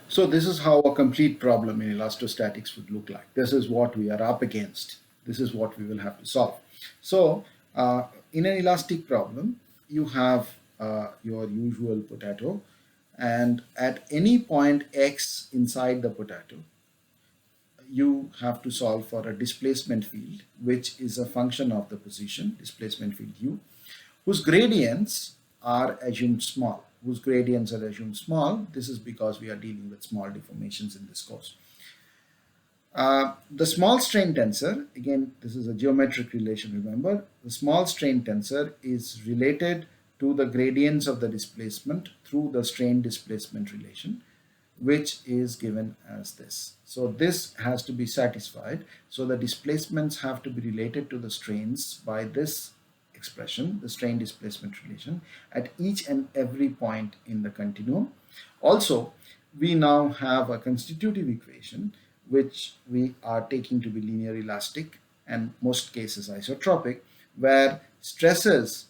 So this is how a complete problem in elastostatics would look like. This is what we are up against. This is what we will have to solve. So in an elastic problem, you have your usual potato, and at any point x inside the potato, you have to solve for a displacement field, which is a function of the position, displacement field u, whose gradients are assumed small. Whose gradients are assumed small. This is because we are dealing with small deformations in this course. The small strain tensor, again, this is a geometric relation, remember. The small strain tensor is related to the gradients of the displacement through the strain displacement relation, which is given as this. So this has to be satisfied. So the displacements have to be related to the strains by this expression, the strain displacement relation, at each and every point in the continuum. Also, we now have a constitutive equation which we are taking to be linear elastic and most cases isotropic, where stresses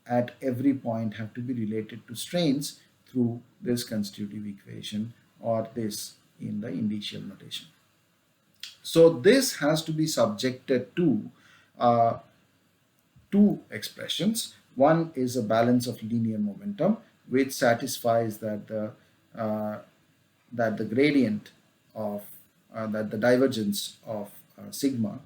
at every point have to be related to strains through this constitutive equation, or this in the initial notation. So this has to be subjected to uh, two expressions. One is a balance of linear momentum, which satisfies uh, that the gradient of that the divergence of sigma,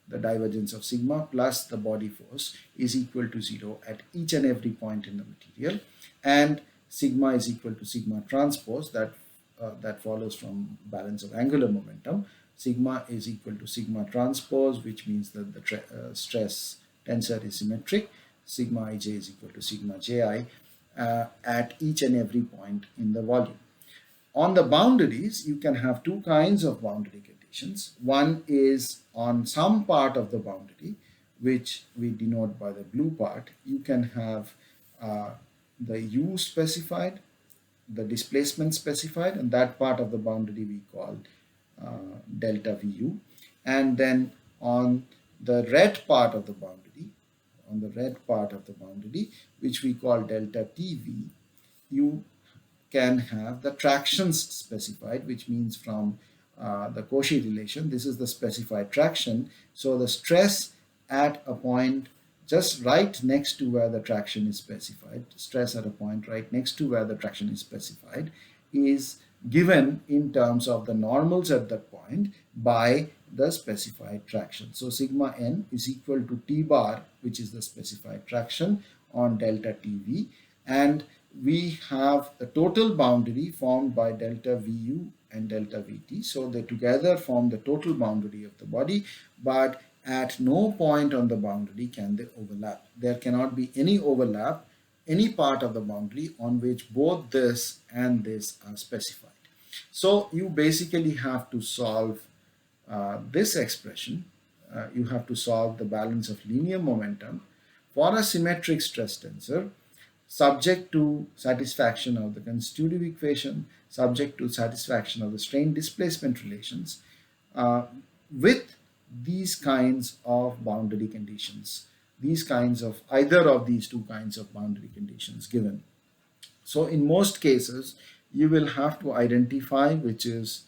the divergence of sigma plus the body force is equal to 0 at each and every point in the material, and sigma is equal to sigma transpose, that follows from balance of angular momentum. Sigma is equal to sigma transpose, which means that the stress tensor is symmetric. Sigma ij is equal to sigma ji at each and every point in the volume. On the boundaries, you can have two kinds of boundary conditions. One is on some part of the boundary, which we denote by the blue part. You can have the u specified, the displacement specified, and that part of the boundary we call delta vu. And then on the red part of the boundary, which we call delta tv, you can have the tractions specified, which means from the Cauchy relation, this is the specified traction. So the stress at a point just right next to where the traction is specified, stress at a point right next to where the traction is specified, is given in terms of the normals at that point by the specified traction. So sigma n is equal to t bar, which is the specified traction, on delta tv, and we have the total boundary formed by delta vu and delta vt. So they together form the total boundary of the body, but at no point on the boundary can they overlap. There cannot be any overlap, any part of the boundary on which both this and this are specified. So you basically have to solve this expression. You have to solve the balance of linear momentum for a symmetric stress tensor, subject to satisfaction of the constitutive equation, subject to satisfaction of the strain displacement relations, with these kinds of boundary conditions, these kinds of either of these two kinds of boundary conditions given. So in most cases, you will have to identify which is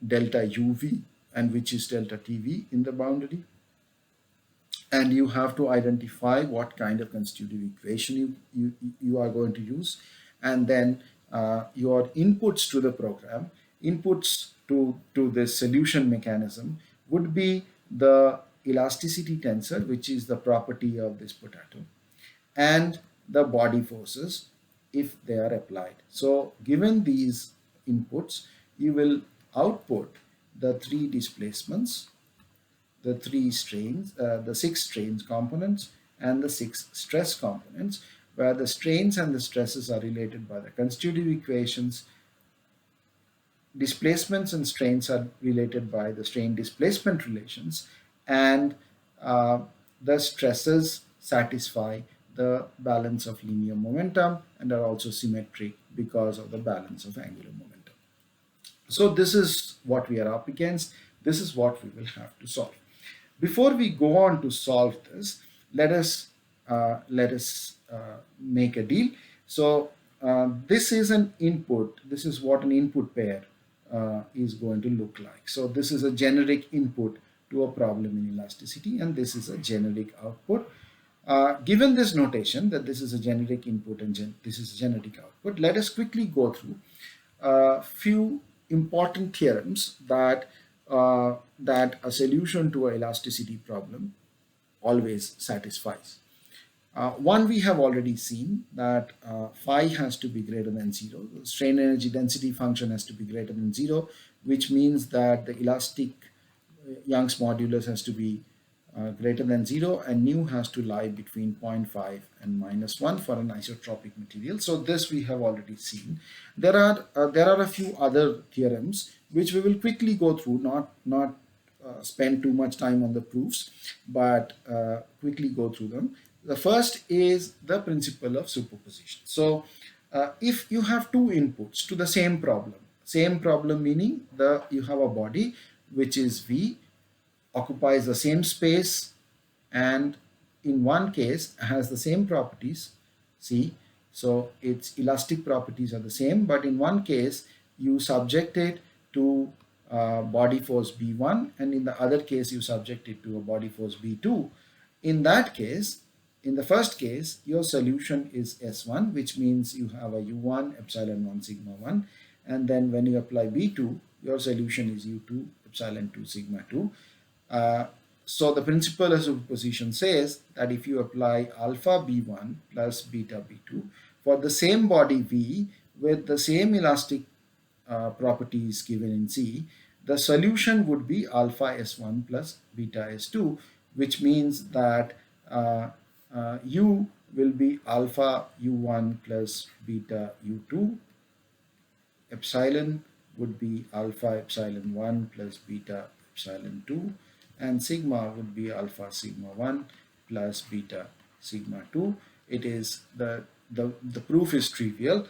delta uv and which is delta tv in the boundary, and you have to identify what kind of constitutive equation you are going to use, and then your inputs to the program, inputs to this solution mechanism would be the elasticity tensor, which is the property of this potato, and the body forces if they are applied. So given these inputs, you will output the three displacements, the three strains, the six strains components, and the six stress components, where the strains and the stresses are related by the constitutive equations. Displacements and strains are related by the strain displacement relations, and the stresses satisfy the balance of linear momentum and are also symmetric because of the balance of angular momentum. So this is what we are up against. This is what we will have to solve. Before we go on to solve this, let us make a deal. So this is an input. This is what an input pair is going to look like. So this is a generic input to a problem in elasticity, and this is a generic output. Given this notation that this is a generic input and this is a generic output, let us quickly go through a few important theorems that a solution to an elasticity problem always satisfies. One we have already seen that phi has to be greater than 0. The strain energy density function has to be greater than 0, which means that the elastic Young's modulus has to be greater than 0, and nu has to lie between zero point 0.5 and -1 for an isotropic material. So this we have already seen. There are a few other theorems which we will quickly go through, not spend too much time on the proofs, but quickly go through them. The first is the principle of superposition. So if you have two inputs to the same problem meaning you have a body which is V, occupies the same space, and in one case has the same properties, see, so its elastic properties are the same, but in one case you subject it to body force B1, and in the other case you subject it to a body force B2. In that case, in the first case, your solution is S1, which means you have a U1 epsilon 1 sigma 1, and then when you apply B2, your solution is U2 epsilon 2 sigma 2. So the principle of superposition says that if you apply alpha B1 plus beta B2 for the same body V with the same elastic properties given in C, the solution would be alpha S1 plus beta S2, which means that U will be alpha U1 plus beta U2, epsilon would be alpha epsilon 1 plus beta epsilon 2, and sigma would be alpha sigma 1 plus beta sigma 2. It is the proof is trivial.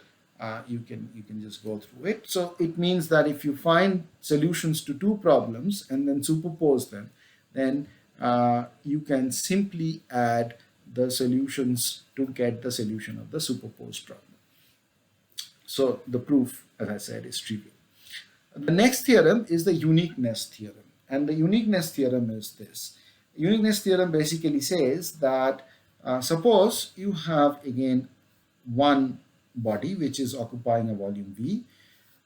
You can just go through it. So it means that if you find solutions to two problems and then superpose them, then you can simply add the solutions to get the solution of the superposed problem. So the proof, as I said, is trivial. The next theorem is the uniqueness theorem. And the uniqueness theorem is this. Uniqueness theorem basically says that suppose you have again one body which is occupying a volume V,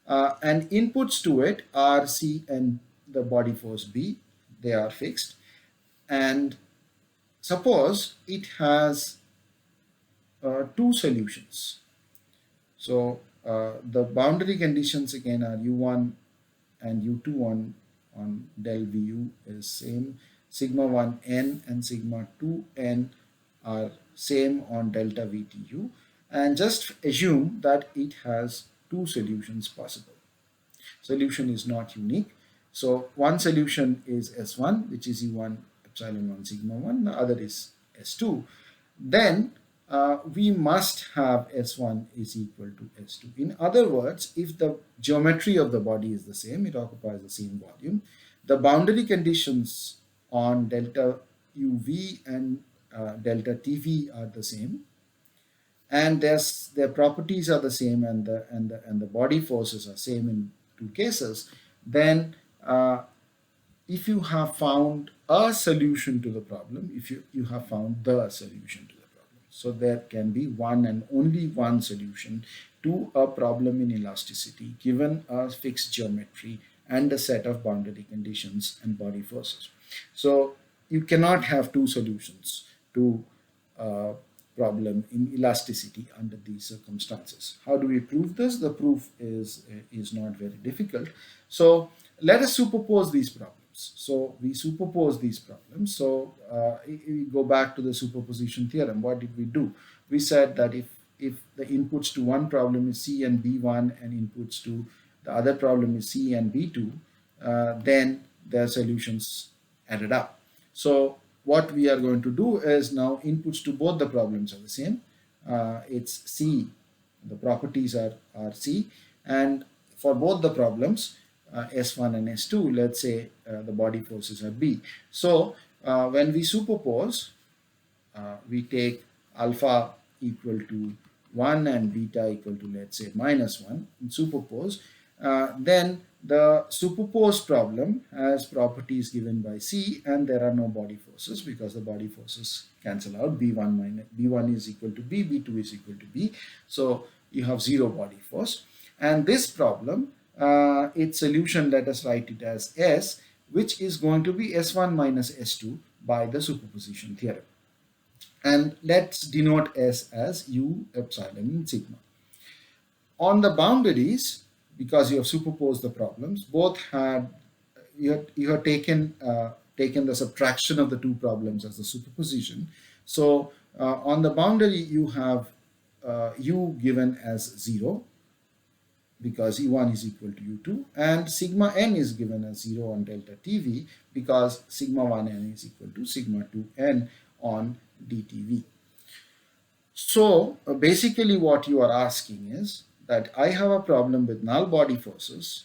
and inputs to it are C and the body force B, they are fixed. And suppose it has two solutions. So the boundary conditions again are U1 and U2 on del VU is same. Sigma 1n and sigma 2n are same on delta VTU, and just assume that it has two solutions possible. Solution is not unique. So one solution is S1, which is U1 epsilon 1 sigma 1, the other is S2. Then we must have S1 is equal to S2. In other words, if the geometry of the body is the same, it occupies the same volume, the boundary conditions on delta UV and delta TV are the same, and their properties are the same, and the body forces are same in two cases, then if you have found a solution to the problem, if you have found the solution to the problem. So there can be one and only one solution to a problem in elasticity given a fixed geometry and a set of boundary conditions and body forces. So you cannot have two solutions to a problem in elasticity under these circumstances. How do we prove this? The proof is not very difficult. So let us superpose these problems. So we superpose these problems. So we go back to the superposition theorem. What did we do? We said that if the inputs to one problem is C and B1 and inputs to the other problem is C and B2, then their solutions added up. So what we are going to do is now inputs to both the problems are the same. It's C, the properties are C, and for both the problems, S1 and S2, let's say the body forces are B. So when we superpose, we take alpha equal to 1 and beta equal to, let's say, -1, and superpose, then the superposed problem has properties given by C, and there are no body forces because the body forces cancel out. B1 is equal to B, B2 is equal to B. So you have zero body force. And this problem, its solution, let us write it as S, which is going to be S1 minus S2 by the superposition theorem. And let's denote S as U, epsilon, and sigma. On the boundaries, because you have superposed the problems, both had you have taken the subtraction of the two problems as the superposition. So on the boundary you have u given as 0 because u1 is equal to u2, and sigma n is given as 0 on delta tv because sigma 1n is equal to sigma 2n on dtv. So basically what you are asking is that I have a problem with null body forces.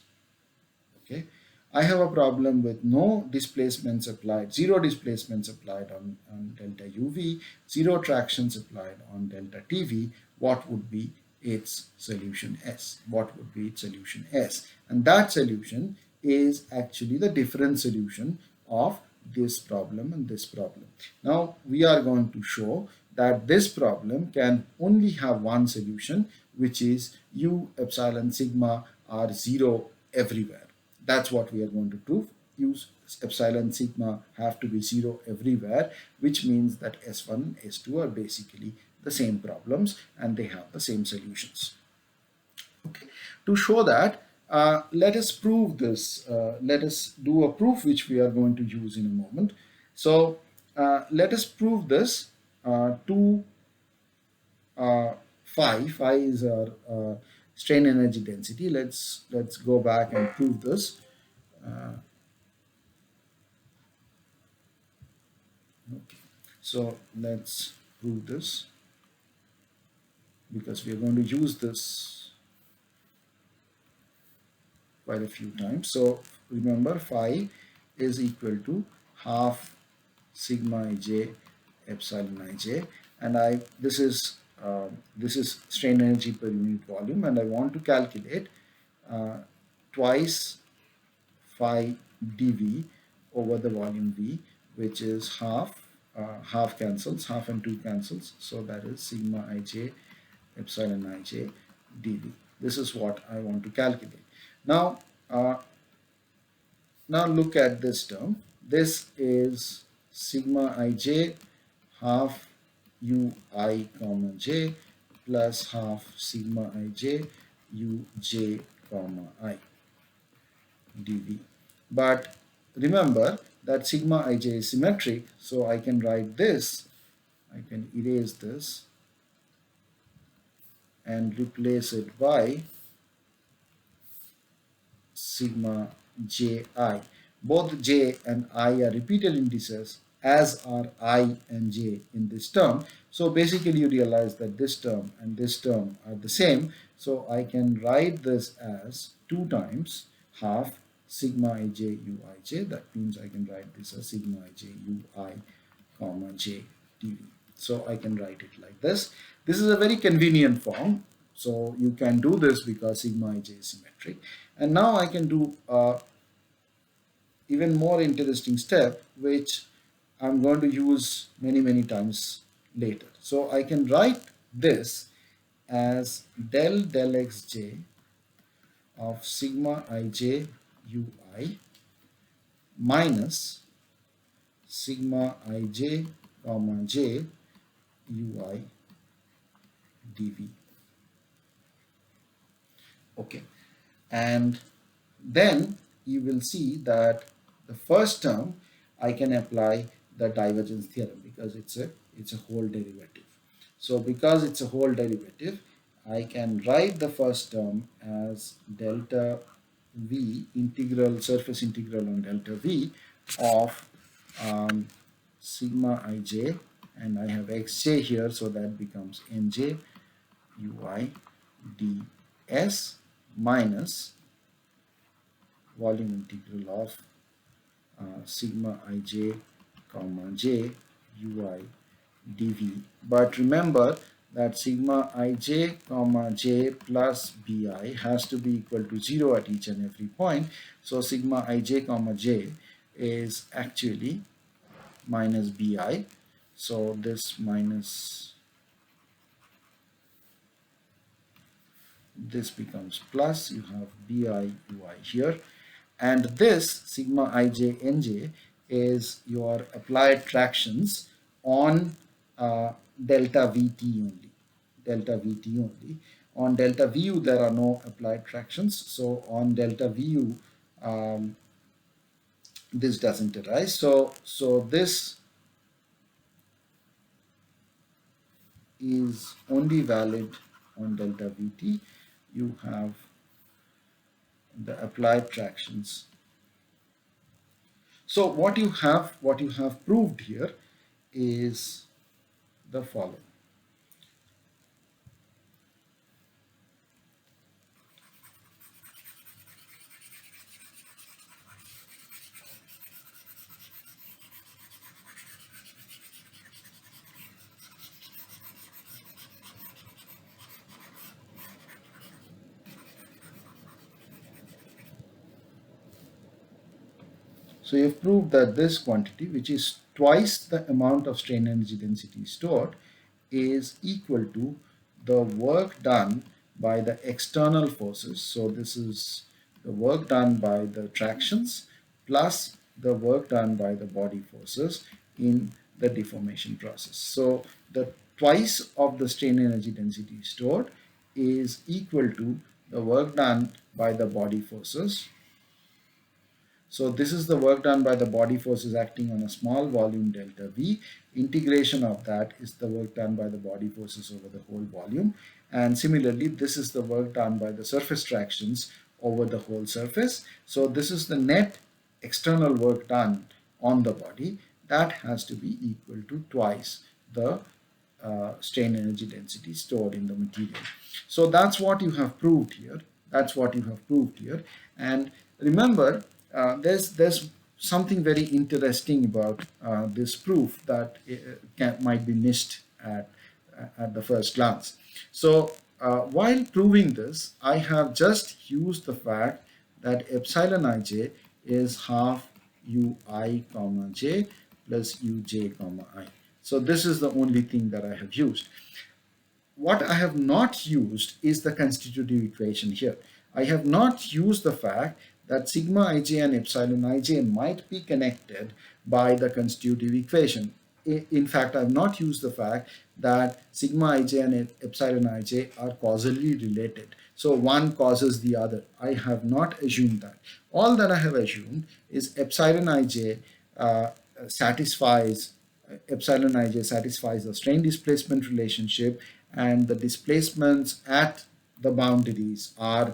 Okay, I have a problem with no displacements applied, zero displacements applied on delta UV, zero tractions applied on delta TV. What would be its solution S? What would be its solution S? And that solution is actually the different solution of this problem and this problem. Now we are going to show that this problem can only have one solution, which is U epsilon sigma are zero everywhere. That's what we are going to prove. Use epsilon sigma have to be zero everywhere, which means that S1 and S2 are basically the same problems and they have the same solutions. Okay. To show that, let us prove this. Let us do a proof which we are going to use in a moment. So let us prove this to phi. Phi is our strain energy density. Let's go back and prove this. Okay, so let's prove this because we are going to use this quite a few times. So remember, phi is equal to half sigma ij epsilon ij, and this is strain energy per unit volume, and I want to calculate twice phi dV over the volume V, which is half cancels, half and 2 cancels, so that is sigma ij epsilon ij dV. This is what I want to calculate. Now now look at this term. This is sigma ij half ui comma j plus half sigma ij uj comma I dV. But remember that sigma ij is symmetric, so I can write this, I can erase this and replace it by sigma ji. Both j and I are repeated indices, as are I and j in this term. So basically you realize that this term and this term are the same. So I can write this as 2 times half sigma ij uij. That means I can write this as sigma ij ui comma j dv. So I can write it like this. This is a very convenient form. So you can do this because sigma ij is symmetric. And now I can do even more interesting step, which I'm going to use many times later. So I can write this as del xj of sigma ij ui minus sigma ij comma j ui dv. Okay, and then you will see that the first term I can apply the divergence theorem because it's a whole derivative. So because it's a whole derivative, I can write the first term as delta v integral, surface integral on delta v of sigma ij, and I have xj here, so that becomes nj ui ds minus volume integral of sigma ij comma j ui dv. But remember that sigma ij comma j plus bi has to be equal to 0 at each and every point. So sigma ij comma j is actually minus bi. So this minus this becomes plus, you have bi ui here, and this sigma ij nj is your applied tractions on delta vt only, delta vt only. On delta vu there are no applied tractions, so on delta vu this doesn't arise. So this is only valid on delta vt. You have the applied tractions. So what you have proved here is the following. So you've proved that this quantity, which is twice the amount of strain energy density stored, is equal to the work done by the external forces. So this is the work done by the tractions plus the work done by the body forces in the deformation process. So the twice of the strain energy density stored is equal to the work done by the body forces. So this is the work done by the body forces acting on a small volume delta V. Integration of that is the work done by the body forces over the whole volume. And similarly, this is the work done by the surface tractions over the whole surface. So this is the net external work done on the body. That has to be equal to twice the strain energy density stored in the material. So that's what you have proved here. That's what you have proved here. And remember, there's something very interesting about this proof that might be missed at the first glance. So while proving this, I have just used the fact that epsilon ij is half ui comma j plus uj comma I. So this is the only thing that I have used. What I have not used is the constitutive equation here. I have not used the fact that sigma ij and epsilon ij might be connected by the constitutive equation. In fact, I have not used the fact that sigma ij and epsilon ij are causally related. So one causes the other. I have not assumed that. All that I have assumed is epsilon ij satisfies epsilon ij satisfies the strain displacement relationship, and the displacements at the boundaries are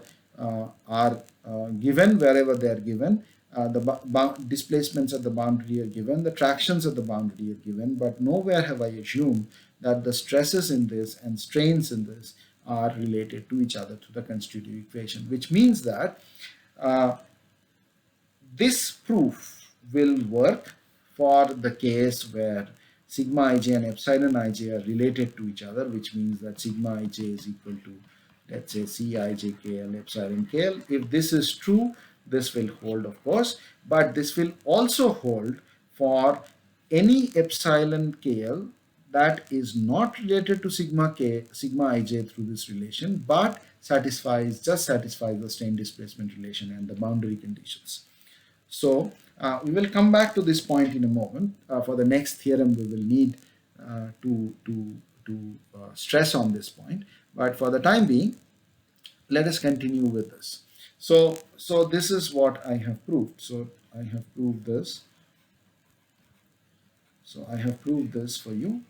given wherever they are given. The displacements at the boundary are given, the tractions at the boundary are given, but nowhere have I assumed that the stresses in this and strains in this are related to each other through the constitutive equation, which means that uh, this proof will work for the case where sigma ij and epsilon ij are related to each other, which means that sigma ij is equal to, let's say, Cij KL epsilon KL. If this is true, this will hold, of course, but this will also hold for any epsilon KL that is not related to sigma ij through this relation, but just satisfies the strain displacement relation and the boundary conditions. So we will come back to this point in a moment. For the next theorem, we will need to stress on this point. But for the time being, let us continue with this. So this is what I have proved. So I have proved this. So I have proved this for you.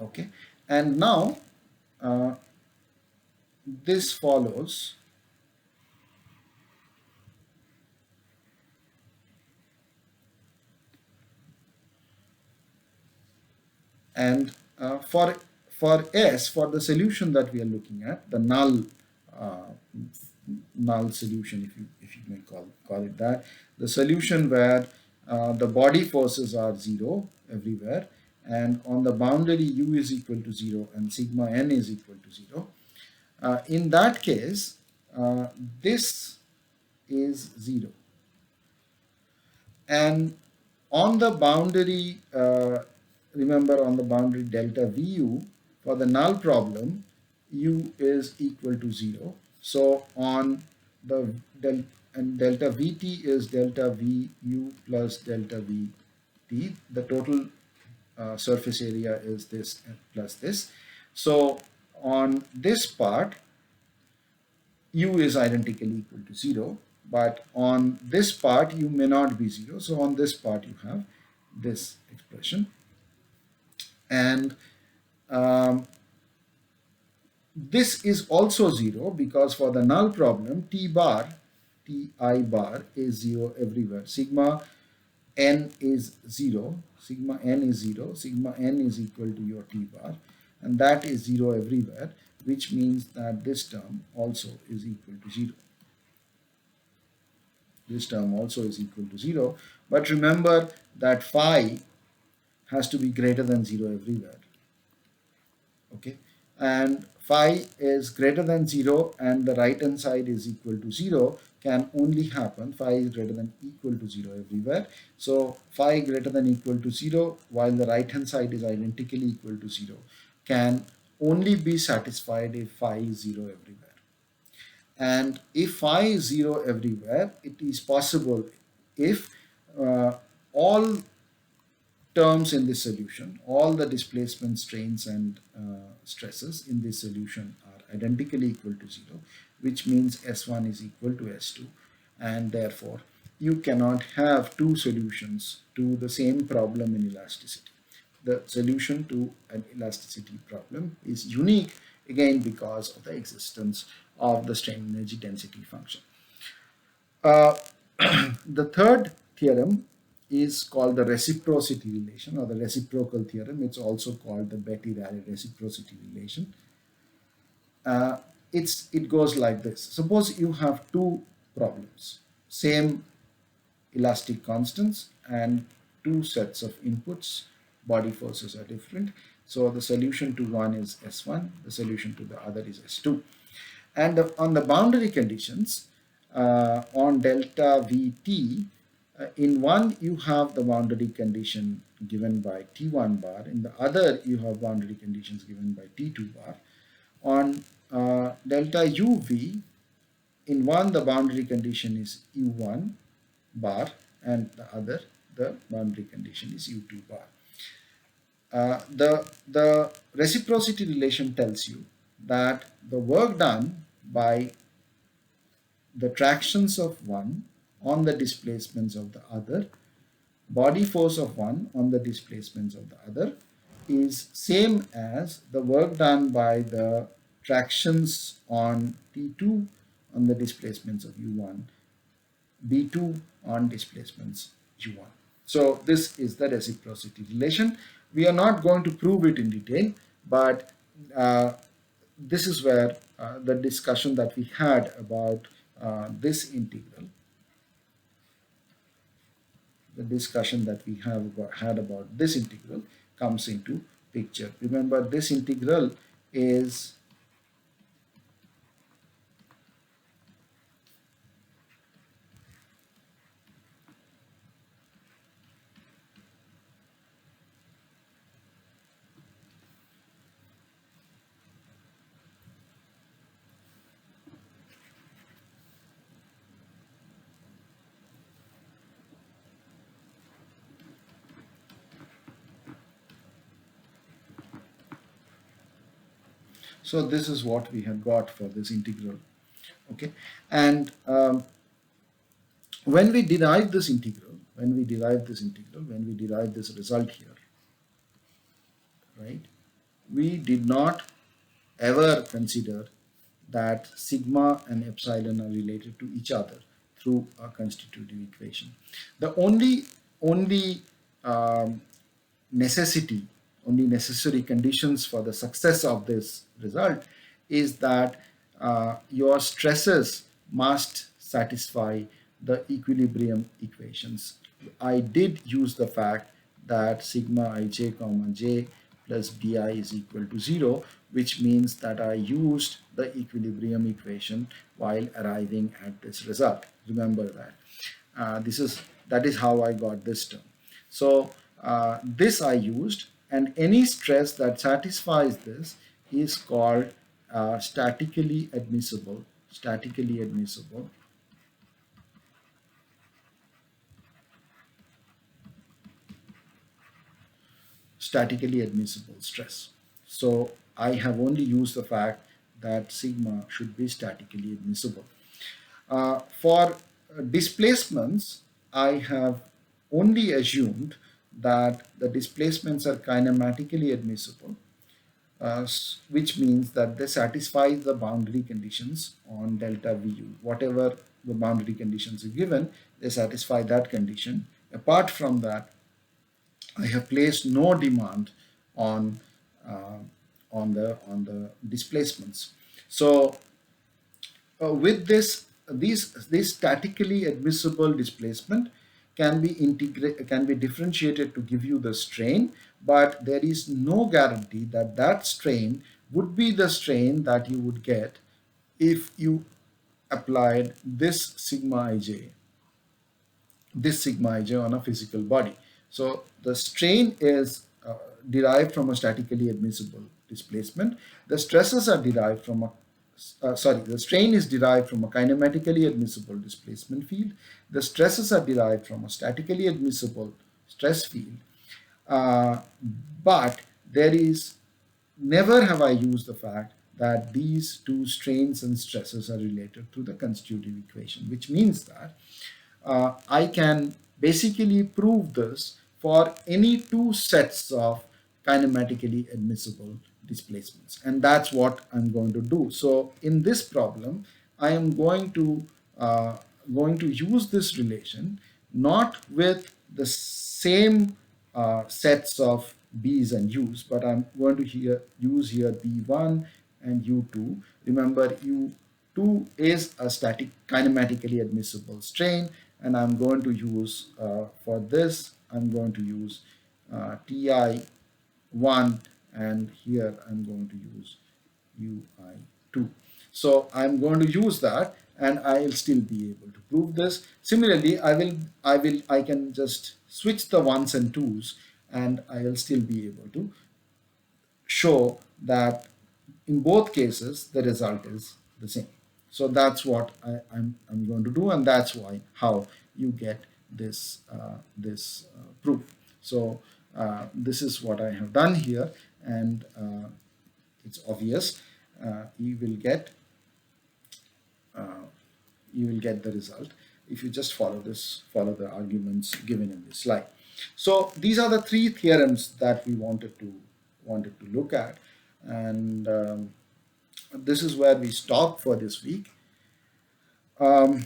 Okay. And now this follows. And for S, for the solution that we are looking at, the uh, null solution, if you may call it that, the solution where the body forces are zero everywhere and on the boundary u is equal to 0 and sigma n is equal to 0, in that case, this is 0. And on the boundary, remember on the boundary delta vu, for the null problem, u is equal to 0. So on the and delta vt is delta vu plus delta vt. The total surface area is this plus this. So on this part, u is identically equal to 0, but on this part u may not be 0. So on this part you have this expression, and um, this is also 0 because for the null problem ti bar is 0 everywhere. Sigma n is 0, sigma n is 0, sigma n is equal to your t bar, and that is 0 everywhere, which means that this term also is equal to 0. This term also is equal to 0, but remember that phi has to be greater than 0 everywhere. Okay, and phi is greater than 0 and the right hand side is equal to 0 can only happen, phi is greater than equal to 0 everywhere. So phi greater than equal to 0 while the right hand side is identically equal to 0 can only be satisfied if phi is 0 everywhere. And if phi is 0 everywhere, it is possible if uh, all terms in this solution, all the displacement strains and stresses in this solution are identically equal to 0, which means S1 is equal to S2, and therefore you cannot have two solutions to the same problem in elasticity. The solution to an elasticity problem is unique, again because of the existence of the strain energy density function. Uh, the third theorem is called the reciprocity relation or the reciprocal theorem. It's also called the Betti-Rayleigh reciprocity relation. Uh, it goes like this. Suppose you have two problems, same elastic constants and two sets of inputs. Body forces are different. So the solution to one is S1, the solution to the other is S2. And on the boundary conditions, on delta Vt, in one you have the boundary condition given by T1 bar, in the other you have boundary conditions given by T2 bar. On delta uv, in one the boundary condition is u1 bar and the other the boundary condition is u2 bar. The reciprocity relation tells you that the work done by the tractions of one on the displacements of the other, body force of one on the displacements of the other, is same as the work done by the tractions on T2 on the displacements of U1, B2 on displacements U1. So this is the reciprocity relation. We are not going to prove it in detail, but this is where the discussion that we had about this integral, the discussion that we have had about this integral comes into picture. Remember, this integral is so this is what we have got for this integral. Okay, and when we derive this integral, when we derive this result here, right, we did not ever consider that sigma and epsilon are related to each other through a constitutive equation. The only um, necessity, only necessary conditions for the success of this result is that your stresses must satisfy the equilibrium equations. I did use the fact that sigma ij comma j plus bi is equal to 0, which means that I used the equilibrium equation while arriving at this result. Remember that. That is how I got this term. So this I used, and any stress that satisfies this is called statically admissible. Statically admissible stress. So I have only used the fact that sigma should be statically admissible. For displacements, I have only assumed that the displacements are kinematically admissible, which means that they satisfy the boundary conditions on delta VU. Whatever the boundary conditions are given, they satisfy that condition. Apart from that, I have placed no demand on uh, on the displacements. So with this statically admissible displacement can be differentiated to give you the strain, but there is no guarantee that that strain would be the strain that you would get if you applied this sigma ij on a physical body. So the strain is derived from a statically admissible displacement. The stresses are derived from the strain is derived from a kinematically admissible displacement field. The stresses are derived from a statically admissible stress field. Uh, but there is never have I used the fact that these two strains and stresses are related to the constitutive equation, which means that I can basically prove this for any two sets of kinematically admissible displacements. And that's what I'm going to do. So in this problem, I am going to use this relation not with the same sets of B's and U's, but I'm going to use here B1 and U2. Remember, U2 is a static kinematically admissible strain, and I'm going to use for this, I'm going to use TI1, and here I'm going to use UI2. So I'm going to use that, and I'll still be able to prove this. Similarly, I can just switch the ones and twos, and I will still be able to show that in both cases the result is the same. So that's what I'm going to do, and that's why how you get this proof. So this is what I have done here, and it's obvious. You will get uh, you will get the result if you just follow the arguments given in this slide. So these are the three theorems that we wanted to look at, and this is where we stop for this week. Um,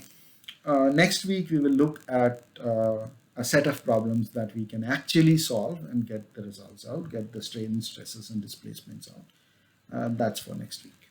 Next week we will look at a set of problems that we can actually solve and get the results out, get the strain, stresses, and displacements out. That's for next week.